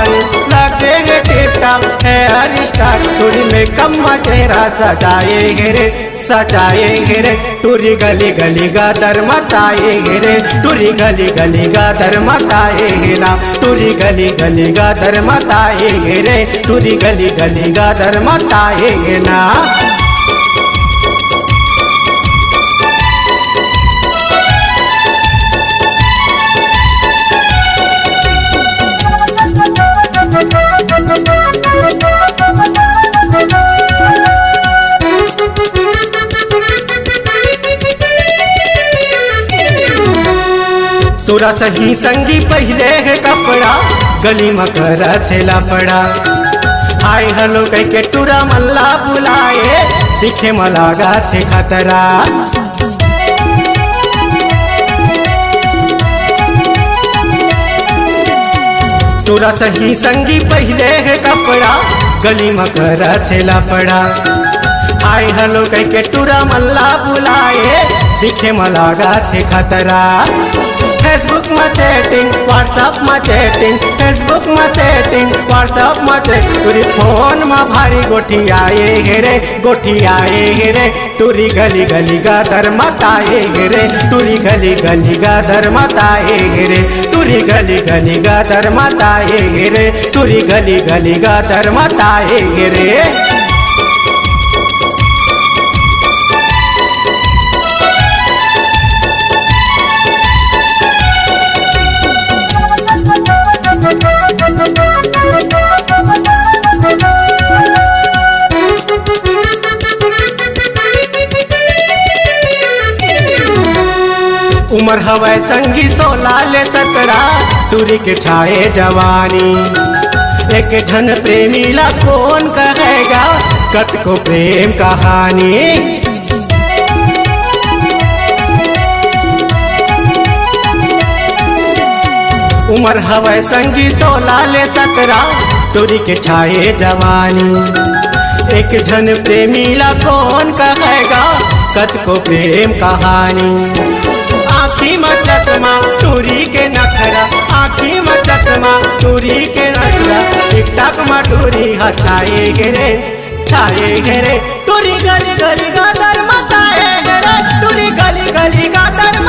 मारू, लगेंगे tip top hair style. टूरी मेकअप में चेहरा सजाएंगे रे, सजाएंगे रे। टूरी गली गली गादर मचाएंगे रे, टूरी गली गली गादर मचाएंगे ना, टूरी गली गली गादर मचाएंगे रे, टूरी गली गली गादर मचाएंगे ना। तोरा सही संगी पहले है कपड़ा, गली में कर थेला पड़ा। हाय हेलो कह के टूरा मल्ला बुलाए, दिखे मलागा थे खतरा। तोरा सही संगी पहले है कपड़ा, गली में कर थेला पड़ा। हाय हेलो कह के टूरा मल्ला बुलाए, दिखे मलागा थे खतरा। फेसबुक में चैटिंग, व्हाट्सएप में चैटिंग, फेसबुक में चैटिंग, व्हाट्सएप में चैटिंग। टूरी फोन में भारी गोठी आए गे रे, गोठी आए गे रे। टूरी गली गली गादर मचाए गे रे, टूरी गली गली गादर मचाए गे रे, टूरी गली गली गादर मचाए गे रे, टूरी गली गली गादर मचाए गे रे। उमर हवै संगी 16 ले 17, टूरी के छाए जवानी। एक धन प्रेमी ला कौन कहेगा, कत को प्रेम कहानी। उमर हवै संगी 16 ले 17, टूरी के छाए जवानी। एक जन प्रेमी ला कौन कहेगा, कत को प्रेम कहानी। आँखी में चश्मा टूरी के नखरा, आँखी में चश्मा टूरी के नखरा। टिकटॉक में टूरी हटाए गे रे, छाए गे रे। टूरी गली गली गादर मचाए गे रे, टूरी गली गली गादर